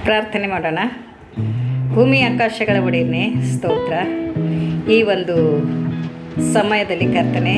ಪ್ರಾರ್ಥನೆ ಮಾಡೋಣ. ಭೂಮಿ ಆಕಾಶಗಳ ಒಡೆಯನೇ ಸ್ತೋತ್ರ. ಈ ಒಂದು ಸಮಯದಲ್ಲಿ ಕರ್ತನೆ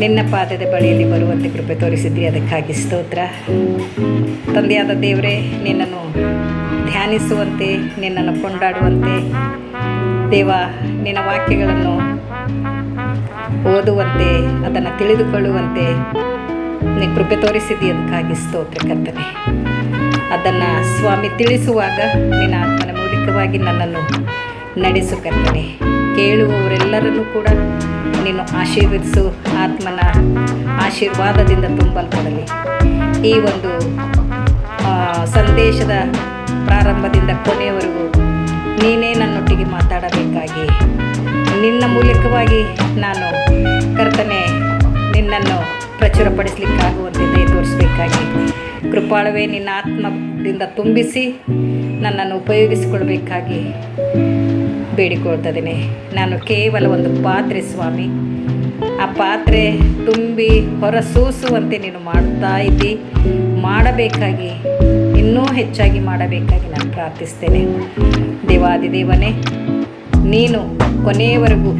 ನಿನ್ನ ಪಾದದ ಬಳಿಯಲ್ಲಿ ಬರುವಂತೆ ಕೃಪೆ ತೋರಿಸಿದ್ರಿ, ಅದಕ್ಕಾಗಿ ಸ್ತೋತ್ರ. ತಂದೆಯಾದ ದೇವರೇ, ನಿನ್ನನ್ನು ಧ್ಯಾನಿಸುವಂತೆ, ನಿನ್ನನ್ನು ಕೊಂಡಾಡುವಂತೆ, ದೇವ ನಿನ್ನ ವಾಕ್ಯಗಳನ್ನು ಓದುವಂತೆ, ಅದನ್ನು ತಿಳಿದುಕೊಳ್ಳುವಂತೆ ನೀ ಕೃಪೆ ತೋರಿಸಿದ್ದಿ, ಅದಕ್ಕಾಗಿ ಸ್ತೋತ್ರ ಕರ್ತನೆ. ಅದನ್ನು ಸ್ವಾಮಿ ತಿಳಿಸುವಾಗ ನಿನ್ನ ಆತ್ಮನ ಮೂಲಕವಾಗಿ ನನ್ನನ್ನು ನಡೆಸು ಕರ್ತನೆ. ಕೇಳುವವರೆಲ್ಲರನ್ನೂ ಕೂಡ ನೀನು ಆಶೀರ್ವದಿಸು, ಆತ್ಮನ ಆಶೀರ್ವಾದದಿಂದ ತುಂಬಲ್ಪಡಲಿ. ಈ ಒಂದು ಸಂದೇಶದ ಪ್ರಾರಂಭದಿಂದ ಕೊನೆಯವರೆಗೂ ನೀನೇ ನನ್ನೊಟ್ಟಿಗೆ ಮಾತಾಡಬೇಕಾಗಿ, ನಿನ್ನ ಮೂಲಕವಾಗಿ ನಾನು ಕರ್ತನೆ ನಿನ್ನನ್ನು ಪ್ರಚುರಪಡಿಸಲಿಕ್ಕಾಗುವಂತೆ ದಯ ತೋರಿಸಬೇಕಾಗಿ ಕೃಪಾಳವೇ ನಿನ್ನ ಆತ್ಮದಿಂದ ತುಂಬಿಸಿ ನನ್ನನ್ನು ಉಪಯೋಗಿಸಿಕೊಳ್ಬೇಕಾಗಿ ಬೇಡಿಕೊಳ್ತಿದ್ದೇನೆ. ನಾನು ಕೇವಲ ಒಂದು ಪಾತ್ರೆ ಸ್ವಾಮಿ, ಆ ಪಾತ್ರೆ ತುಂಬಿ ಹೊರಸೂಸುವಂತೆ ನೀನು ಮಾಡ್ತಾ ಇದ್ದಿ, ಮಾಡಬೇಕಾಗಿ ಇನ್ನೂ ಹೆಚ್ಚಾಗಿ ಮಾಡಬೇಕಾಗಿ ನಾನು ಪ್ರಾರ್ಥಿಸ್ತೇನೆ. ದೇವಾದಿದೇವನೇ, ನೀನು ಕೊನೆಯವರೆಗೂ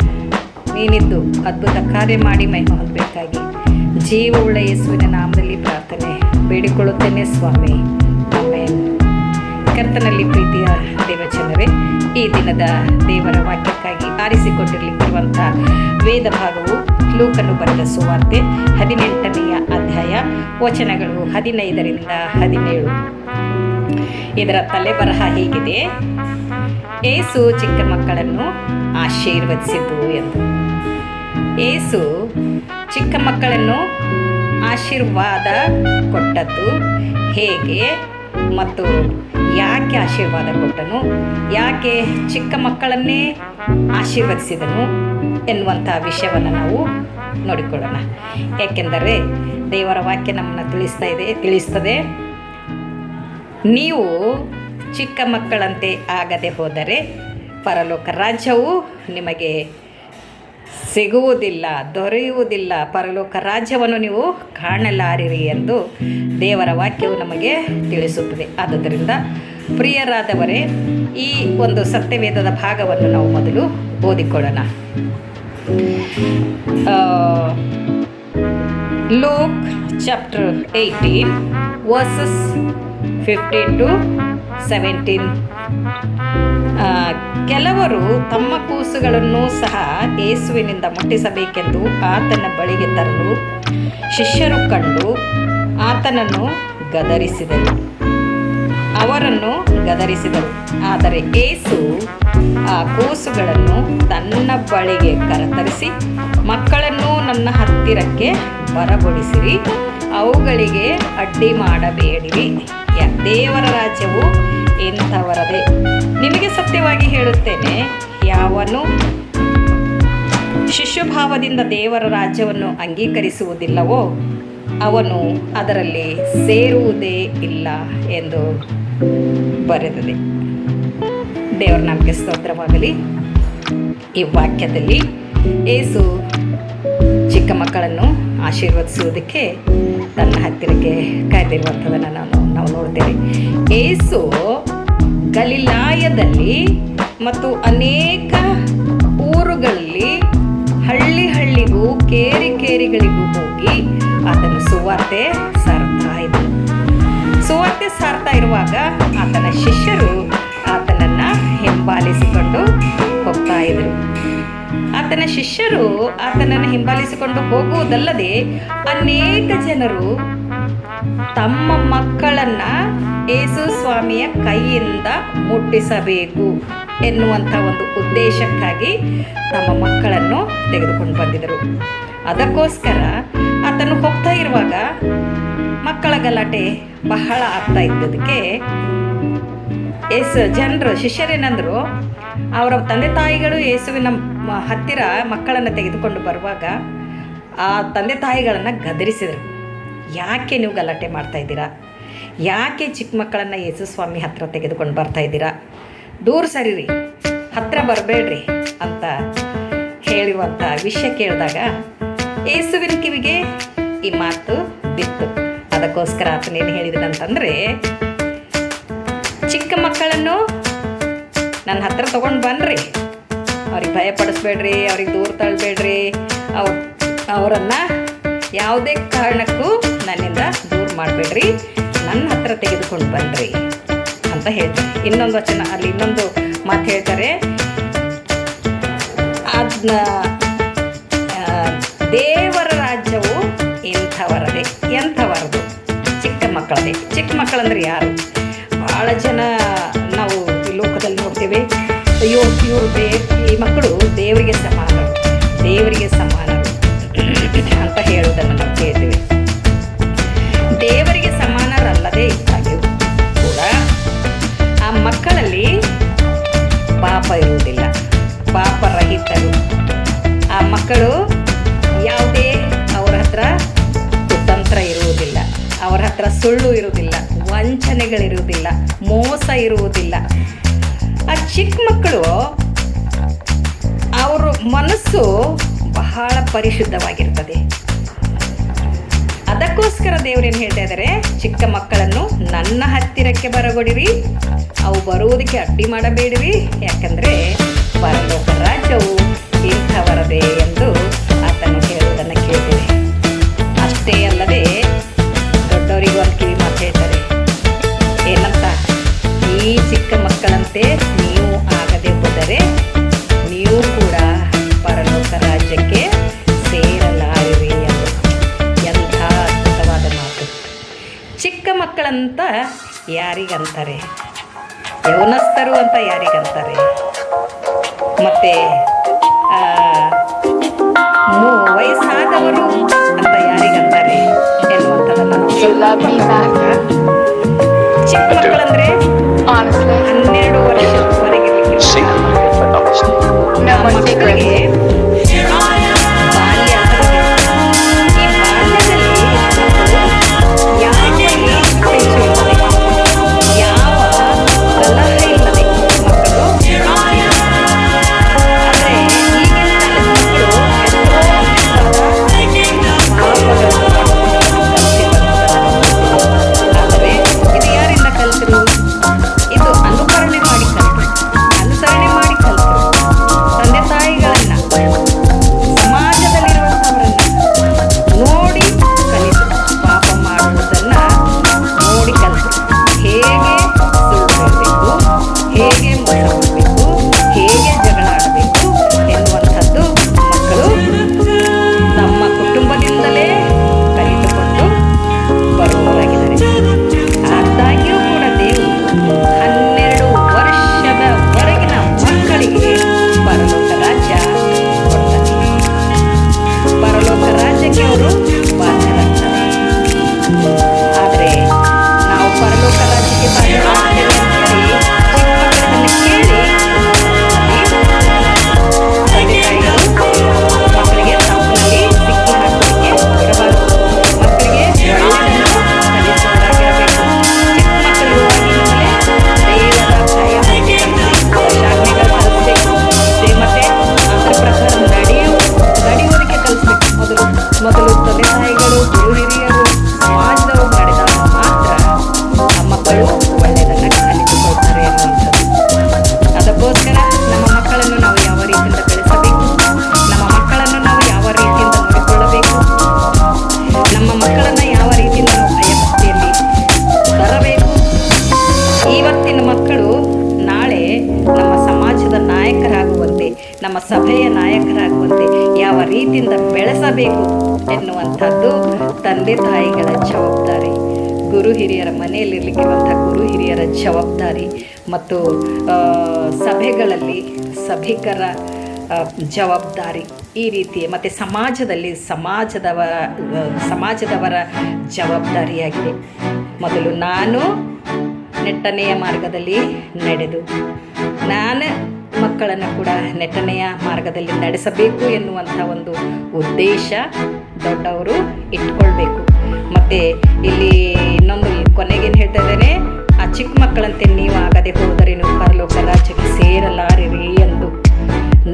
ನೀನಿದ್ದು ಅದ್ಭುತ ಕಾರ್ಯ ಮಾಡಿ ಮಹಿಮೆ ಹೊಂದಬೇಕಾಗಿ ಜೀವವುಳ್ಳ ಯೇಸುವಿನ ನಾಮದಲ್ಲಿ ಪ್ರಾರ್ಥನೆ ಬೇಡಿಕೊಳ್ಳುತ್ತೇನೆ ಸ್ವಾಮಿ, ಆಮೆನ್. ಕರ್ತನಲ್ಲಿ ಪ್ರೀತಿಯ ದೇವಜನರೇ, ಈ ದಿನದ ದೇವರ ವಾಕ್ಯಕ್ಕಾಗಿ ಆರಿಸಿಕೊಂಡಿರಲಿಕ್ಕಿರುವಂಥ ವೇದ ಭಾಗವು ಲೂಕನು ಬರೆದ ಸುವಾರ್ತೆ 18ನೆಯ ಅಧ್ಯಾಯ, ವಚನಗಳು 15ರಿಂದ 17. ಇದರ ತಲೆಬರಹ ಹೀಗಿದೆ: ಏಸು ಚಿಕ್ಕ ಮಕ್ಕಳನ್ನು ಆಶೀರ್ವದಿಸಿದ್ದು ಎಂದು. ಏಸು ಚಿಕ್ಕ ಮಕ್ಕಳನ್ನು ಆಶೀರ್ವಾದ ಕೊಟ್ಟದ್ದು ಹೇಗೆ ಮತ್ತು ಯಾಕೆ ಆಶೀರ್ವಾದ ಕೊಟ್ಟನು, ಯಾಕೆ ಚಿಕ್ಕ ಮಕ್ಕಳನ್ನೇ ಆಶೀರ್ವದಿಸಿದನು ಎನ್ನುವಂಥ ವಿಷಯವನ್ನು ನಾವು ನೋಡಿಕೊಳ್ಳೋಣ. ಏಕೆಂದರೆ ದೇವರ ವಾಕ್ಯ ನಮ್ಮನ್ನು ತಿಳಿಸ್ತದೆ. ನೀವು ಚಿಕ್ಕ ಮಕ್ಕಳಂತೆ ಆಗದೆ ಹೋದರೆ ಪರಲೋಕ ರಾಜ್ಯವು ನಿಮಗೆ ಸಿಗುವುದಿಲ್ಲ, ದೊರೆಯುವುದಿಲ್ಲ, ಪರಲೋಕ ರಾಜ್ಯವನ್ನು ನೀವು ಕಾಣಲಾರಿರಿ ಎಂದು ದೇವರ ವಾಕ್ಯವು ನಮಗೆ ತಿಳಿಸುತ್ತದೆ. ಆದುದರಿಂದ ಪ್ರಿಯರಾದವರೇ, ಈ ಒಂದು ಸತ್ಯವೇದದ ಭಾಗವನ್ನು ನಾವು ಮೊದಲು ಓದಿಕೊಳ್ಳೋಣ. Luke chapter 18 verses 15 to 17. ಕೆಲವರು ತಮ್ಮ ಕೂಸುಗಳನ್ನು ಸಹ ಯೇಸುವಿನಿಂದ ಮುಟ್ಟಿಸಬೇಕೆಂದು ಆತನ ಬಳಿಗೆ ತರಲು ಶಿಷ್ಯರು ಕಂಡು ಆತನನ್ನು ಅವರನ್ನು ಗದರಿಸಿದರು. ಆದರೆ ಯೇಸು ಆ ಕೂಸುಗಳನ್ನು ತನ್ನ ಬಳಿಗೆ ಕರೆತರಿಸಿ, ಮಕ್ಕಳನ್ನು ನನ್ನ ಹತ್ತಿರಕ್ಕೆ ಬರಗೊಡಿಸಿರಿ, ಅವುಗಳಿಗೆ ಅಡ್ಡಿ ಮಾಡಬೇಡಿರಿ, ದೇವರ ರಾಜ್ಯವು ಇಂಥವರದೇ. ನಿಮಗೆ ಸತ್ಯವಾಗಿ ಹೇಳುತ್ತೇನೆ, ಯಾವನು ಶಿಶುಭಾವದಿಂದ ದೇವರ ರಾಜ್ಯವನ್ನು ಅಂಗೀಕರಿಸುವುದಿಲ್ಲವೋ ಅವನು ಅದರಲ್ಲಿ ಸೇರುವುದೇ ಇಲ್ಲ ಎಂದು ಬರೆದಿದೆ. ದೇವರ ನಾಮಕ್ಕೆ ಸ್ತೋತ್ರವಾಗಲಿ. ಈ ವಾಕ್ಯದಲ್ಲಿ ಯೇಸು ಚಿಕ್ಕ ಮಕ್ಕಳನ್ನು ಆಶೀರ್ವದಿಸುವುದಕ್ಕೆ ತನ್ನ ಹತ್ತಿರಕ್ಕೆ ಕರೆದಿರುವಂಥದ್ದನ್ನು ನಾವು ನೋಡ್ತೇವೆ. ಯೇಸು ಗಲಿಲಾಯದಲ್ಲಿ ಮತ್ತು ಅನೇಕ ಊರುಗಳಲ್ಲಿ ಹಳ್ಳಿಗೂ ಕೇರಿಗಳಿಗೂ ಹೋಗಿ ಆತನ ಸುವಾರ್ತೆ ಸಾರ್ತಾ ಇರುವಾಗ ಆತನ ಶಿಷ್ಯರು ಆತನನ್ನು ಹಿಂಬಾಲಿಸಿಕೊಂಡು ಹೋಗ್ತಾ ಇದ್ರು. ಆತನ ಶಿಷ್ಯರು ಆತನನ್ನು ಹಿಂಬಾಲಿಸಿಕೊಂಡು ಹೋಗುವುದಲ್ಲದೆ ಅನೇಕ ಜನರು ತಮ್ಮ ಮಕ್ಕಳನ್ನು ಯೇಸು ಸ್ವಾಮಿಯ ಕೈಯಿಂದ ಮುಟ್ಟಿಸಬೇಕು ಎನ್ನುವಂಥ ಒಂದು ಉದ್ದೇಶಕ್ಕಾಗಿ ತಮ್ಮ ಮಕ್ಕಳನ್ನು ತೆಗೆದುಕೊಂಡು ಬಂದಿದ್ದರು. ಅದಕ್ಕೋಸ್ಕರ ಆತನು ಹೋಗ್ತಾ ಇರುವಾಗ ಮಕ್ಕಳ ಗಲಾಟೆ ಬಹಳ ಆಗ್ತಾ ಇದ್ದದಕ್ಕೆ ಶಿಷ್ಯರೇನಂದರು, ಅವರ ತಂದೆ ತಾಯಿಗಳು ಯೇಸುವಿನ ಹತ್ತಿರ ಮಕ್ಕಳನ್ನು ತೆಗೆದುಕೊಂಡು ಬರುವಾಗ ಆ ತಂದೆ ತಾಯಿಗಳನ್ನು ಗದರಿಸಿದರು. ಯಾಕೆ ನೀವು ಗಲಾಟೆ ಮಾಡ್ತಾ ಇದ್ದೀರಾ? ಯಾಕೆ ಚಿಕ್ಕ ಮಕ್ಕಳನ್ನು ಯೇಸು ಸ್ವಾಮಿ ಹತ್ತಿರ ತೆಗೆದುಕೊಂಡು ಬರ್ತಾ ಇದ್ದೀರಾ? ದೂರ ಸರಿರಿ, ಹತ್ತಿರ ಬರಬೇಡ್ರಿ ಅಂತ ಹೇಳಿರುವಂಥ ವಿಷಯ ಕೇಳಿದಾಗ ಯೇಸುವಿನ ಕಿವಿಗೆ ಈ ಮಾತು ಬಿತ್ತು. ಅದಕ್ಕೋಸ್ಕರ ಆತನೇನು ಹೇಳಿದನಂತಂದರೆ, ಮಕ್ಕಳನ್ನು ನನ್ನ ಹತ್ರ ತೊಗೊಂಡು ಬನ್ನಿರಿ. ಅವ್ರಿಗೆ ಭಯಪಡಿಸ್ಬೇಡ್ರಿ, ಅವ್ರಿಗೆ ದೂರ ತಳ್ಳಬೇಡ್ರಿ, ಅವರನ್ನು ಯಾವುದೇ ಕಾರಣಕ್ಕೂ ನನ್ನಿಂದ ದೂರ ಮಾಡಬೇಡ್ರಿ, ನನ್ನ ಹತ್ರ ತೆಗೆದುಕೊಂಡು ಬನ್ನಿರಿ ಅಂತ ಹೇಳ್ತಾರೆ. ಇನ್ನೊಂದು ವಚನ ಅಲ್ಲಿ ಇನ್ನೊಂದು ಮಾತು ಹೇಳ್ತಾರೆ, ಅದನ್ನ ದೇವರ ರಾಜ್ಯವು ಎಂಥವರದು ಚಿಕ್ಕ ಮಕ್ಕಳದೇ. ಚಿಕ್ಕ ಮಕ್ಕಳಂದ್ರೆ ಯಾರು? ಭಾಳ ಜನ ನಾವು ಈ ಲೋಕದಲ್ಲಿ ನೋಡ್ತೇವೆ, ಅಯ್ಯೋ ಈ ಮಕ್ಕಳು ದೇವರಿಗೆ ಸಮಾನರು ಅಂತ ಹೇಳುವುದನ್ನು ನಾವು ಕೇಳ್ತೇವೆ. ದೇವರಿಗೆ ಸಮಾನರಲ್ಲದೆ ಇದ್ದಾಗ್ಯೂ ಕೂಡ ಆ ಮಕ್ಕಳಲ್ಲಿ ಪಾಪ ಇರುವುದಿಲ್ಲ, ಪಾಪರಹಿತರು. ಆ ಮಕ್ಕಳು ಯಾವುದೇ ಅವರ ಹತ್ರ ಕುತಂತ್ರ ಇರುವುದಿಲ್ಲ, ಅವರ ಹತ್ರ ಸುಳ್ಳು ಇರುವುದಿಲ್ಲ, ವಂಚನೆಗಳಿರುವುದಿಲ್ಲ, ಮೋಸ ಇರುವುದಿಲ್ಲ. ಆ ಚಿಕ್ಕ ಮಕ್ಕಳು ಅವ್ರ ಮನಸ್ಸು ಬಹಳ ಪರಿಶುದ್ಧವಾಗಿರ್ತದೆ. ಅದಕ್ಕೋಸ್ಕರ ದೇವರೇನು ಹೇಳ್ತಾ ಇದ್ದಾರೆ, ಚಿಕ್ಕ ಮಕ್ಕಳನ್ನು ನನ್ನ ಹತ್ತಿರಕ್ಕೆ ಬರಗೊಡಿರಿ, ಅವು ಬರುವುದಕ್ಕೆ ಅಡ್ಡಿ ಮಾಡಬೇಡಿರಿ, ಯಾಕಂದರೆ ಪರಲೋಕ ರಾಜ್ಯವು ಇಂಥವರದೇ ಎಂದು ಆತನು ಹೇಳುವುದನ್ನು ಕೇಳ್ತೇವೆ. ಅಷ್ಟೇ ಅಲ್ಲದೆ ದೊಡ್ಡವರಿಗೂ ಒಂದು ಕಿವಿ ಮಾತು ಹೇಳ್ತಾರೆ, ಏನಂತ? ಈ ಚಿಕ್ಕ ಮಕ್ಕಳಂತೆ ನೀವು ಆಗದೆ ಹೋದರೆ ನೀವು ಕೂಡ ಪರಲೋಕ ರಾಜ್ಯಕ್ಕೆ ಸೇರಲಾರಿರಿ ಎಂದು. ಎಂಥ ಅದ್ಭುತವಾದ ಮಾತು! ಚಿಕ್ಕ ಮಕ್ಕಳಂತ ಯಾರಿಗಂತಾರೆ? ಯೌವನಸ್ಥರು ಅಂತ ಯಾರಿಗಂತಾರೆ? ಮತ್ತು ವಯಸ್ಸಾದವರು ಅಂತ ಯಾರಿಗಂತಾರೆ ಎನ್ನುವಂಥದ್ದನ್ನು ನಾವು ಚಿಕ್ಕ ಮಕ್ಕಳಂದ್ರೆ 12 ವರ್ಷದವರೆಗೆ ಮಕ್ಕಳಿಗೆ ಬಾಲ್ಯ. ಈ ಬಾಲ್ಯದಲ್ಲಿ ಯಾವ ಕಲಹ ಇಲ್ಲದೆ ಮಕ್ಕಳು, ಆದರೆ ಈಗಿನ ಮಕ್ಕಳು ಆದರೆ ಇದು ಯಾರಿಂದ ಕಲಿತರು? ಇದು ಅನುಸರಣೆ ಮಾಡಿ ಕಲಿತರು. ತಂದೆ ತಾಯಿಗಳನ್ನ, ಸಮಾಜದಲ್ಲಿರುವಂಥವರನ್ನ ನೋಡಿ ಕಲಿತು, ಪಾಪ ಮಾಡುವುದನ್ನ ನೋಡಿ ಕಲಿತು. ಹೇಗೆ ಸುಳ್ಳು ಹೇಳಬೇಕು, ಹೇಗೆ ಮೋಸ ಮಾಡಬೇಕು, ಹೇಗೆ ಜಗಳ ಆಡಬೇಕು ಎನ್ನುವಂಥದ್ದು ಮಕ್ಕಳು ತಮ್ಮ ಕುಟುಂಬದಿಂದಲೇ ಕಲಿತುಕೊಂಡು ಬರುವವರಾಗಿದ್ದಾರೆ. ಆದಾಗ್ಯೂ ಕೂಡ ದೇವರು 12 ವರ್ಷದವರೆಗಿನ ಮಕ್ಕಳಿಗೆ ಪರಲೋಕ ರಾಜ್ಯ ಕೊಡ್ತಾರೆ. ಪರಲೋಕ ರಾಜ್ಯಕ್ಕೆ ಅವರು ಬಾಧ್ಯರಾಗ್ತಾರೆ. ಆದರೆ ನಾವು ಪರಲೋಕ ರಾಜ್ಯಕ್ಕೆ ಬಾಧ್ಯರಾಗ್ತೇವೆ ಅಂತೇಳಿ ಚಿಕ್ಕ ಮಕ್ಕಳನ್ನು ಕೇಳಿ ತಂದೆ ತಾಯಿಗಳು ಮಕ್ಕಳಿಗೆ ತಪ್ಪಿನಲ್ಲಿ ಸಿಕ್ಕಿ ಹಾಕೋದಕ್ಕೆ ಬಿಡಬಾರದು. ಮಕ್ಕಳಿಗೆ ಒಳ್ಳೆಯದನ್ನು ಕಲಿಸುವವರಾಗಿರಬೇಕು. ಚಿಕ್ಕ ಮಕ್ಕಳು ಇರುವಾಗಿನಿಂದಲೇ ದೇವರ ಭಯ ಭಕ್ತಿ ಶಾಜ್ಞೆಗಳು ಕಲಿಸ್ಬೇಕು. ಮತ್ತೆ ಅದರ ಪ್ರಕಾರ ನಡೆಯುವುದಕ್ಕೆ ಕಲಿಸ್ಬೇಕು. ಮೊದಲು ತಂದೆ ತಾಯಿಗಳು, ಗುರು ಹಿರಿಯರು, ಸಮಾಜದವರು ಮಾಡಿದಾಗ ಮಾತ್ರ ಆ ಮಕ್ಕಳು ಒಳ್ಳೆಯದನ್ನು ಕಲಿತುಕೊಳ್ತಾರೆ ಅನ್ನುವಂಥದ್ದು. ಅದಕ್ಕೋಸ್ಕರ ನಮ್ಮ ಮಕ್ಕಳನ್ನು ನಾವು ಯಾವ ರೀತಿಯಿಂದ ಬೆಳೆಸಬೇಕು, ನಮ್ಮ ಮಕ್ಕಳನ್ನು ನಾವು ಯಾವ ರೀತಿಯಿಂದ ನೋಡಿಕೊಳ್ಳಬೇಕು, ನಮ್ಮ ಮಕ್ಕಳನ್ನು ಯಾವ ರೀತಿಯಿಂದ ನಾವು ಭಯಭಕ್ತಿಯಲ್ಲಿ ತರಬೇಕು. ಇವತ್ತಿನ ಮಕ್ಕಳು ನಾಳೆ ನಮ್ಮ ಸಮಾಜದ ನಾಯಕರಾಗುವಂತೆ, ನಮ್ಮ ಸಭೆಯ ನಾಯಕರಾಗುವಂತೆ ಯಾವ ರೀತಿಯಿಂದ ಬೆಳೆಸಬೇಕು ಎನ್ನುವಂಥದ್ದು ತಂದೆ ತಾಯಿಗಳ ಜವಾಬ್ದಾರಿ, ಗುರು ಹಿರಿಯರ ಮನೆಯಲ್ಲಿರಲಿಕ್ಕಿರುವಂಥ ಗುರು ಹಿರಿಯರ ಜವಾಬ್ದಾರಿ, ಮತ್ತು ಸಭೆಗಳಲ್ಲಿ ಸಭಿಕರ ಜವಾಬ್ದಾರಿ ಈ ರೀತಿ, ಮತ್ತು ಸಮಾಜದವರ ಜವಾಬ್ದಾರಿಯಾಗಿದೆ. ಮೊದಲು ನಾನು ನೆಟ್ಟನೆಯ ಮಾರ್ಗದಲ್ಲಿ ನಡೆದು ನಾನು ಮಕ್ಕಳನ್ನು ಕೂಡ ನೆಟ್ಟನೆಯ ಮಾರ್ಗದಲ್ಲಿ ನಡೆಸಬೇಕು ಎನ್ನುವಂಥ ಒಂದು ಉದ್ದೇಶ ದೊಡ್ಡವರು ಇಟ್ಕೊಳ್ಬೇಕು. ಮತ್ತು ಇಲ್ಲಿ ಇನ್ನೊಂದು ಕೊನೆಗೇನು ಹೇಳ್ತಾ ಇದ್ದೇನೆ, ಆ ಚಿಕ್ಕ ಮಕ್ಕಳಂತೆ ನೀವು ಆಗದೆ ಹೋದರೆ ನೀವು ಪರಲೋಕ ರಾಜ್ಯಕ್ಕೆ ಸೇರಲಾರಿರಿ ಎಂದು.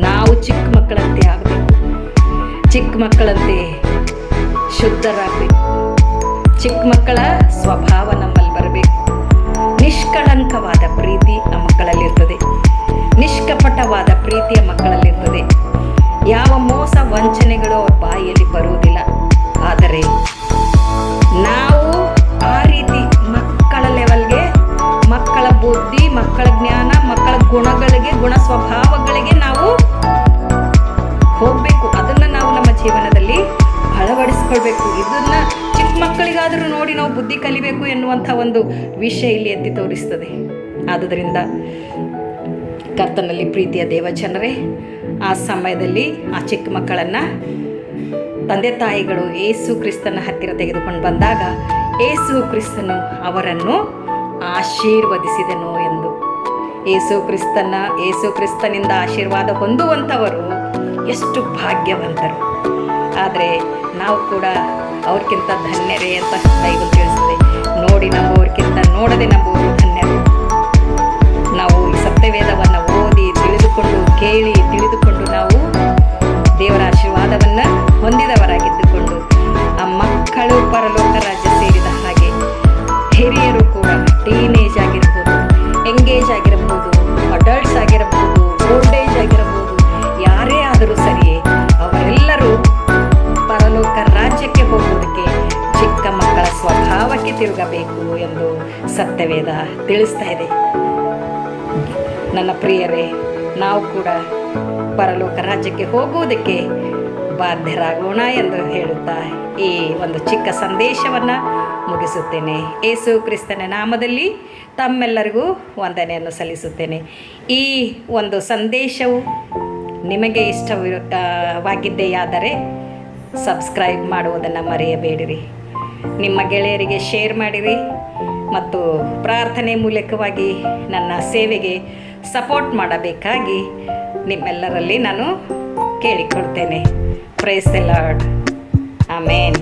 ನಾವು ಚಿಕ್ಕ ಮಕ್ಕಳಂತೆ ಆಗಬೇಕು, ಚಿಕ್ಕ ಮಕ್ಕಳಂತೆ ಶುದ್ಧರಾಗಬೇಕು, ಚಿಕ್ಕ ಮಕ್ಕಳ ಸ್ವಭಾವ ನಮ್ಮಲ್ಲಿ ಬರಬೇಕು. ನಿಷ್ಕಳಂಕವಾದ ಪ್ರೀತಿ, ಅನ್ನುವಂಥ ಒಂದು ವಿಷಯ ಇಲ್ಲಿ ಎತ್ತಿ ತೋರಿಸ್ತದೆ. ಆದುದರಿಂದ ಕರ್ತನಲ್ಲಿ ಪ್ರೀತಿಯ ದೇವಜನರೇ, ಆ ಸಮಯದಲ್ಲಿ ಆ ಚಿಕ್ಕ ಮಕ್ಕಳನ್ನು ತಂದೆ ತಾಯಿಗಳು ಯೇಸು ಕ್ರಿಸ್ತನ ಹತ್ತಿರ ತೆಗೆದುಕೊಂಡು ಬಂದಾಗ ಯೇಸು ಕ್ರಿಸ್ತನು ಅವರನ್ನು ಆಶೀರ್ವದಿಸಿದನು ಎಂದು. ಯೇಸು ಕ್ರಿಸ್ತನಿಂದ ಆಶೀರ್ವಾದ ಹೊಂದುವಂಥವರು ಎಷ್ಟು ಭಾಗ್ಯವಂತರು. ಆದರೆ ನಾವು ಕೂಡ ಅವ್ರಿಗಿಂತ ಧನ್ಯರೇ ಅಂತ ಬೈಬಲ್ ತಿಳಿಸ್ತದೆ. ನೋಡಿ ನಂಬುವವ್ರಿಗಿಂತ ನೋಡದೆ ನಂಬುವರು ಧನ್ಯರು. ನಾವು ಈ ಸತ್ಯವೇದವನ್ನು ಓದಿ ತಿಳಿದುಕೊಂಡು ನಾವು ದೇವರ ಆಶೀರ್ವಾದವನ್ನು ಹೊಂದಿದವರಾಗಿದ್ದುಕೊಂಡು ಆ ಮಕ್ಕಳು ಪರಲೋಕ ರಾಜ್ಯ ಸೇರಿದ ಹಾಗೆ ಹಿರಿಯರು ಕೂಡ ಟೀನೇಜ್ ಆಗಿರ್ಬೋದು, ಎಂಗೇಜ್ ಆಗಿರಬಹುದು, ಅಡಲ್ಟ್ಸ್ ಆಗಿರಬಹುದು, ಓಲ್ಡ್ ಏಜ್ ಆಗಿರಬಹುದು, ಯಾರೇ ಆದರೂ ಸರಿಯೇ ಅವರೆಲ್ಲರೂ ಪರಲೋಕ ರಾಜ್ಯಕ್ಕೆ ಹೋಗುವುದಕ್ಕೆ ಚಿಕ್ಕ ಮಕ್ಕಳ ಸ್ವಭಾವಕ್ಕೆ ತಿರುಗಬೇಕು ಎಂದು ಸತ್ಯವೇದ ತಿಳಿಸ್ತಾ ಇದೆ. ನನ್ನ ಪ್ರಿಯರೇ, ನಾವು ಕೂಡ ಪರಲೋಕ ರಾಜ್ಯಕ್ಕೆ ಹೋಗುವುದಕ್ಕೆ ಬಾಧ್ಯರಾಗೋಣ ಎಂದು ಹೇಳುತ್ತಾ ಈ ಒಂದು ಚಿಕ್ಕ ಸಂದೇಶವನ್ನು ಮುಗಿಸುತ್ತೇನೆ. ಯೇಸು ಕ್ರಿಸ್ತನ ನಾಮದಲ್ಲಿ ತಮ್ಮೆಲ್ಲರಿಗೂ ವಂದನೆಯನ್ನು ಸಲ್ಲಿಸುತ್ತೇನೆ. ಈ ಒಂದು ಸಂದೇಶವು ನಿಮಗೆ ಇಷ್ಟವಾಗಿದೆಯಾದರೆ ಸಬ್ಸ್ಕ್ರೈಬ್ ಮಾಡುವುದನ್ನು ಮರೆಯಬೇಡಿರಿ. ನಿಮ್ಮ ಗೆಳೆಯರಿಗೆ ಶೇರ್ ಮಾಡಿರಿ ಮತ್ತು ಪ್ರಾರ್ಥನೆ ಮೂಲಕವಾಗಿ ನನ್ನ ಸೇವೆಗೆ ಸಪೋರ್ಟ್ ಮಾಡಬೇಕಾಗಿ ನಿಮ್ಮೆಲ್ಲರಲ್ಲಿ ನಾನು ಕೇಳಿಕೊಳ್ತೇನೆ. Praise the lord. ಆಮೇನ್.